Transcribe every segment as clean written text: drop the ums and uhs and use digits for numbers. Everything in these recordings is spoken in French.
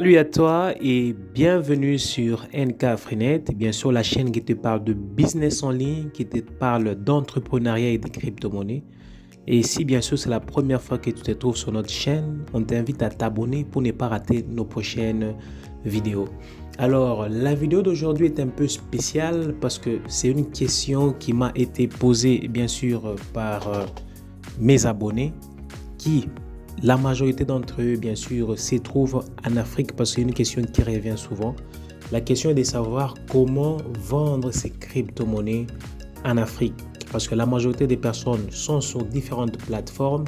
Salut à toi et bienvenue sur NK Freenet, bien sûr la chaîne qui te parle de business en ligne, qui te parle d'entrepreneuriat et de crypto-monnaies. Et si bien sûr c'est la première fois que tu te trouves sur notre chaîne, on t'invite à t'abonner pour ne pas rater nos prochaines vidéos. Alors la vidéo d'aujourd'hui est un peu spéciale parce que c'est une question qui m'a été posée bien sûr par mes abonnés qui la majorité d'entre eux, bien sûr, se trouvent en Afrique parce que c'est une question qui revient souvent. La question est de savoir comment vendre ces crypto-monnaies en Afrique. Parce que la majorité des personnes sont sur différentes plateformes,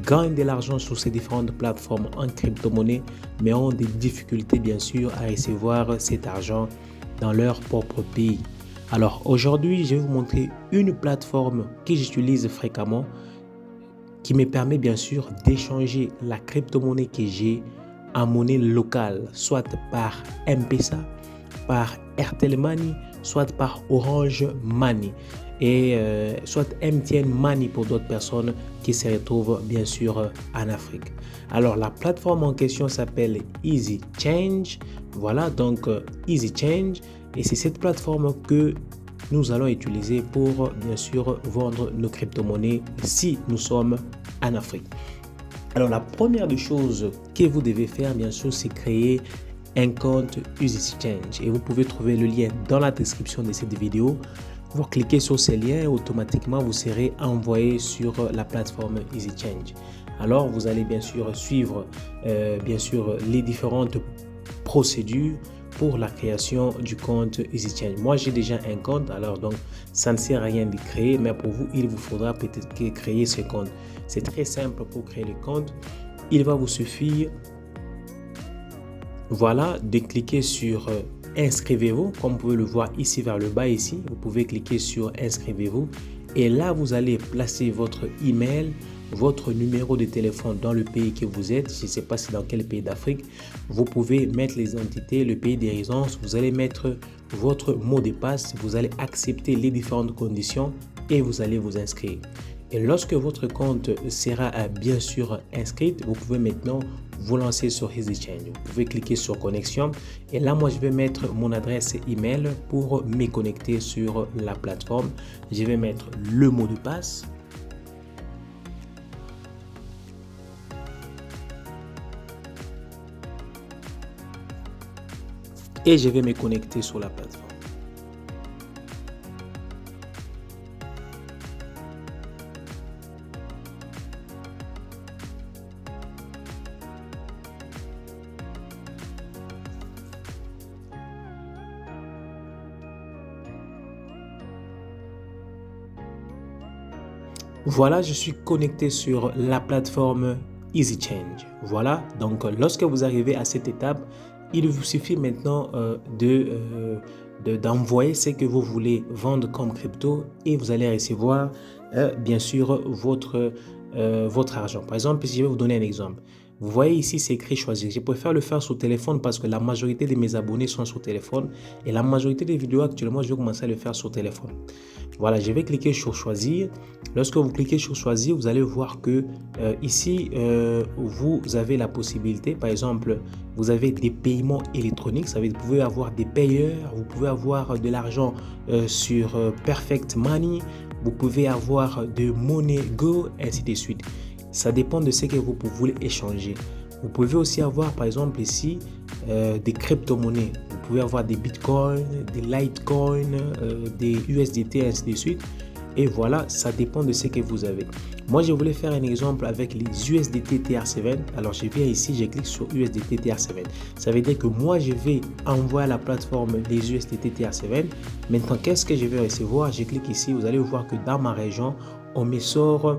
gagnent de l'argent sur ces différentes plateformes en crypto-monnaie, mais ont des difficultés, bien sûr, à recevoir cet argent dans leur propre pays. Alors aujourd'hui, je vais vous montrer une plateforme que j'utilise fréquemment qui me permet bien sûr d'échanger la crypto-monnaie que j'ai en monnaie locale, soit par M-Pesa, par Airtel Money, soit par Orange Money et soit MTN Money pour d'autres personnes qui se retrouvent bien sûr en Afrique. Alors la plateforme en question s'appelle Easy Change. Voilà donc Easy Change et c'est cette plateforme que nous allons utiliser pour bien sûr vendre nos crypto-monnaies si nous sommes en Afrique. Alors la première des choses que vous devez faire bien sûr c'est créer un compte Easy Change et vous pouvez trouver le lien dans la description de cette vidéo. Vous cliquez sur ce lien et automatiquement vous serez envoyé sur la plateforme Easy Change. Alors vous allez bien sûr suivre les différentes procédures pour la création du compte Easy Change. Moi, j'ai déjà un compte, alors donc ça ne sert à rien de créer, mais pour vous, il vous faudra peut-être créer ce compte. C'est très simple pour créer le compte. Il va vous suffire, voilà, de cliquer sur inscrivez-vous, comme vous pouvez le voir ici vers le bas ici. Vous pouvez cliquer sur inscrivez-vous et là, vous allez placer votre email, votre numéro de téléphone dans le pays que vous êtes. Je ne sais pas si dans quel pays d'Afrique. Vous pouvez mettre les entités, le pays des résidences. Vous allez mettre votre mot de passe. Vous allez accepter les différentes conditions et vous allez vous inscrire. Et lorsque votre compte sera bien sûr inscrit, vous pouvez maintenant vous lancer sur Easy Change. Vous pouvez cliquer sur connexion et là moi je vais mettre mon adresse email pour me connecter sur la plateforme. Je vais mettre le mot de passe. Et je vais me connecter sur la plateforme. Voilà, je suis connecté sur la plateforme Easy Change. Voilà, donc lorsque vous arrivez à cette étape, il vous suffit maintenant d'envoyer ce que vous voulez vendre comme crypto et vous allez recevoir bien sûr votre argent. Par exemple, si je vais vous donner un exemple. Vous voyez ici, c'est écrit choisir. Je préfère le faire sur téléphone parce que la majorité de mes abonnés sont sur téléphone et la majorité des vidéos actuellement, je vais commencer à le faire sur téléphone. Voilà, je vais cliquer sur choisir. Lorsque vous cliquez sur choisir, vous allez voir que ici, vous avez la possibilité, par exemple, vous avez des paiements électroniques. Ça veut dire que vous pouvez avoir des payeurs, vous pouvez avoir de l'argent sur Perfect Money, vous pouvez avoir de Money Go, ainsi de suite. Ça dépend de ce que vous voulez échanger. Vous pouvez aussi avoir par exemple ici des crypto-monnaies. Vous pouvez avoir des bitcoins, des litecoins, des USDT, ainsi de suite. Et voilà, ça dépend de ce que vous avez. Moi, je voulais faire un exemple avec les USDT TR7. Alors, je viens ici, je clique sur USDT TR7. Ça veut dire que moi, je vais envoyer à la plateforme les USDT TR7. Maintenant, qu'est-ce que je vais recevoir? Je clique ici, vous allez voir que dans ma région, on me sort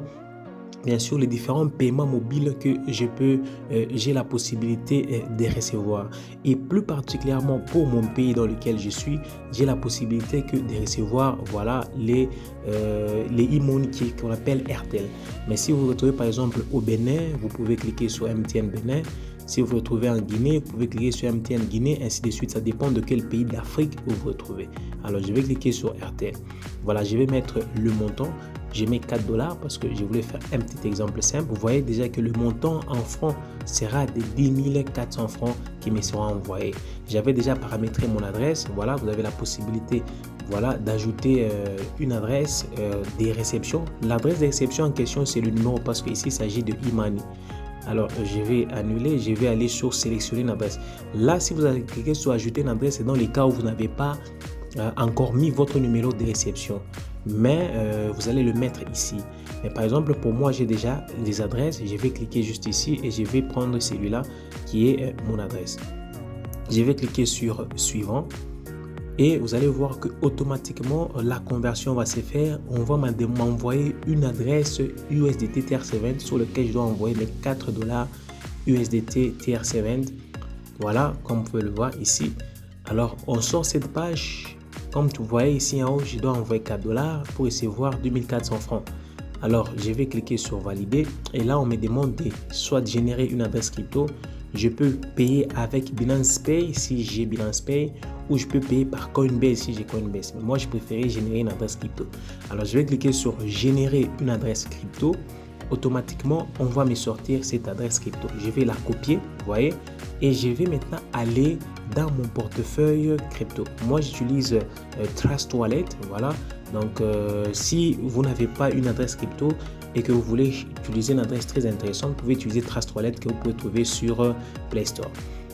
bien sûr les différents paiements mobiles que j'ai la possibilité de recevoir et plus particulièrement pour mon pays dans lequel je suis, j'ai la possibilité de recevoir voilà les e-money qu'on appelle Airtel. Mais si vous vous retrouvez par exemple au Bénin, vous pouvez cliquer sur MTN Bénin. Si vous vous retrouvez en Guinée, vous pouvez cliquer sur MTN Guinée, ainsi de suite. Ça dépend de quel pays d'Afrique vous vous retrouvez. Alors, je vais cliquer sur RTL. Voilà, je vais mettre le montant. Je mets 4 $ parce que je voulais faire un petit exemple simple. Vous voyez déjà que le montant en francs sera de 10 400 francs qui me sera envoyé. J'avais déjà paramétré mon adresse. Voilà, vous avez la possibilité d'ajouter une adresse des réceptions. L'adresse de réception en question, c'est le numéro parce qu'ici, il s'agit de e-money. Alors, je vais annuler, je vais aller sur sélectionner une adresse. Là, si vous avez cliqué sur ajouter une adresse, c'est dans les cas où vous n'avez pas encore mis votre numéro de réception. Mais vous allez le mettre ici. Mais par exemple, pour moi, j'ai déjà des adresses. Je vais cliquer juste ici et je vais prendre celui-là qui est mon adresse. Je vais cliquer sur suivant. Et vous allez voir que automatiquement la conversion va se faire. On va m'envoyer une adresse USDT TRC20 sur laquelle je dois envoyer mes 4 $ USDT TRC20. Voilà, comme vous pouvez le voir ici. Alors, on sort cette page. Comme vous voyez ici en haut, je dois envoyer 4 $ pour recevoir 2400 francs. Alors, je vais cliquer sur valider. Et là, on me demande de soit générer une adresse crypto. Je peux payer avec Binance Pay si j'ai Binance Pay, ou je peux payer par Coinbase si j'ai Coinbase. Mais moi, je préférais générer une adresse crypto. Alors, je vais cliquer sur générer une adresse crypto. Automatiquement, on va me sortir cette adresse crypto. Je vais la copier, vous voyez, et je vais maintenant aller dans mon portefeuille crypto. Moi, j'utilise Trust Wallet, voilà. Donc, si vous n'avez pas une adresse crypto et que vous voulez utiliser une adresse très intéressante, vous pouvez utiliser Trust Wallet que vous pouvez trouver sur Play Store.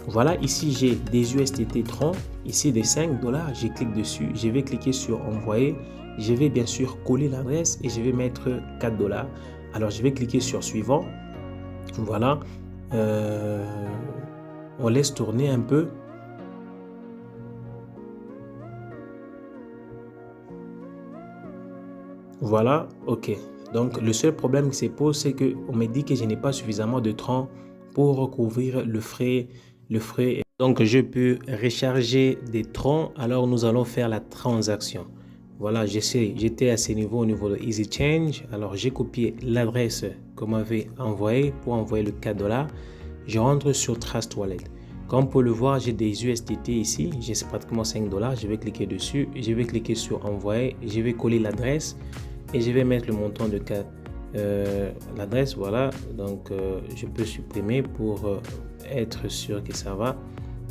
Voilà, ici j'ai des USDT Tron, ici des 5 $. Je clique dessus, je vais cliquer sur envoyer. Je vais bien sûr coller l'adresse et je vais mettre 4 $. Alors, je vais cliquer sur suivant. Voilà, on laisse tourner un peu. Voilà, ok. Donc, le seul problème qui se pose, c'est qu'on me dit que je n'ai pas suffisamment de Tron pour recouvrir le frais. Donc, je peux recharger des Tron. Alors, nous allons faire la transaction. Voilà, j'étais à ce niveau au niveau de Easy Change. Alors, j'ai copié l'adresse qu'on m'avait envoyée pour envoyer le 4 $. Je rentre sur Trust Wallet. Comme vous pouvez le voir, j'ai des USDT ici. J'ai pratiquement 5 $. Je vais cliquer dessus. Je vais cliquer sur envoyer. Je vais coller l'adresse et je vais mettre le montant de l'adresse. Voilà, donc je peux supprimer pour être sûr que ça va.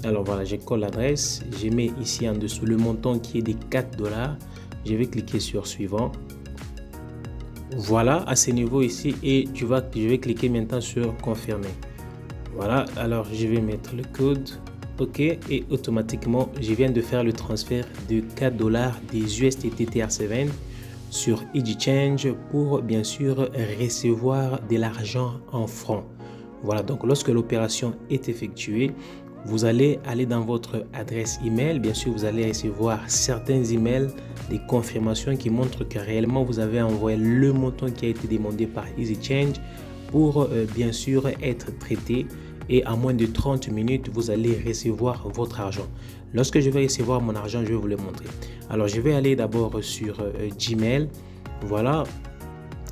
Alors voilà, je colle l'adresse. Je mets ici en dessous le montant qui est de 4 $. Je vais cliquer sur suivant. Voilà, à ce niveau ici, et je vais cliquer maintenant sur confirmer. Voilà, alors je vais mettre le code. OK, et automatiquement, je viens de faire le transfert de 4 $ des USDT TRC20 sur EasyChange pour bien sûr recevoir de l'argent en francs. Voilà, donc lorsque l'opération est effectuée, vous allez aller dans votre adresse email. Bien sûr, vous allez recevoir certains emails, des confirmations qui montrent que réellement vous avez envoyé le montant qui a été demandé par EasyChange pour bien sûr être traité. Et à moins de 30 minutes, vous allez recevoir votre argent. Lorsque je vais recevoir mon argent, je vais vous le montrer. Alors, je vais aller d'abord sur Gmail. Voilà.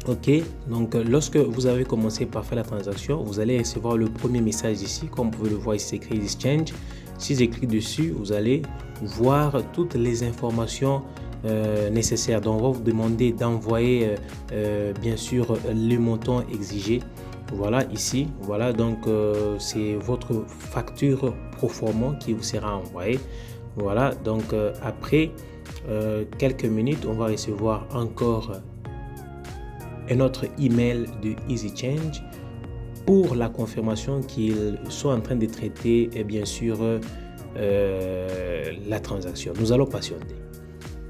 OK. Donc, lorsque vous avez commencé par faire la transaction, vous allez recevoir le premier message ici. Comme vous pouvez le voir ici, c'est écrit Exchange. Si je clique dessus, vous allez voir toutes les informations nécessaires. Donc, on va vous demander d'envoyer bien sûr le montant exigé. Voilà ici, voilà, donc c'est votre facture proforma qui vous sera envoyée. Voilà, donc après quelques minutes, on va recevoir encore un autre email de EasyChange pour la confirmation qu'ils sont en train de traiter et bien sûr la transaction. Nous allons patienter.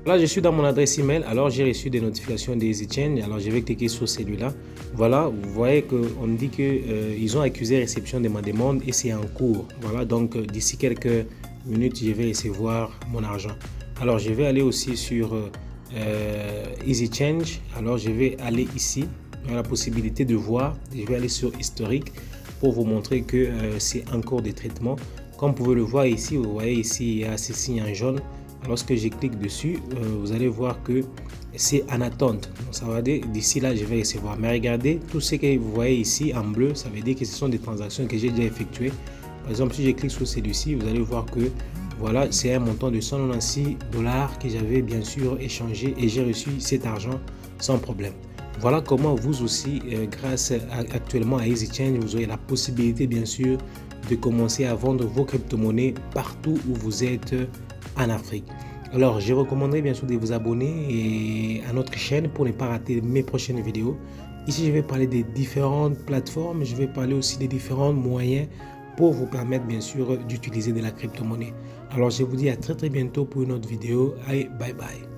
Là, je suis dans mon adresse email. Alors, j'ai reçu des notifications d'EasyChange. Alors, je vais cliquer sur celui-là. Voilà, vous voyez qu'on dit qu'ils ont accusé réception de ma demande et c'est en cours. Voilà, donc d'ici quelques minutes, je vais recevoir mon argent. Alors, je vais aller aussi sur EasyChange. Alors, je vais aller ici. On a la possibilité de voir. Je vais aller sur historique pour vous montrer que c'est en cours de traitement. Comme vous pouvez le voir ici, vous voyez ici, il y a ces signes en jaune. Lorsque je clique dessus, vous allez voir que c'est en attente. Donc, ça va dire d'ici là, je vais recevoir. Mais regardez, tout ce que vous voyez ici en bleu, ça veut dire que ce sont des transactions que j'ai déjà effectuées. Par exemple, si je clique sur celui-ci, vous allez voir que voilà, c'est un montant de 196 dollars que j'avais bien sûr échangé et j'ai reçu cet argent sans problème. Voilà comment vous aussi, grâce actuellement à EasyChange, vous aurez la possibilité bien sûr de commencer à vendre vos crypto-monnaies partout où vous êtes en Afrique. Alors, je recommanderais bien sûr de vous abonner à notre chaîne pour ne pas rater mes prochaines vidéos. Ici, je vais parler des différentes plateformes, je vais parler aussi des différents moyens pour vous permettre bien sûr d'utiliser de la crypto-monnaie. Alors, je vous dis à très bientôt pour une autre vidéo. Allez, bye bye.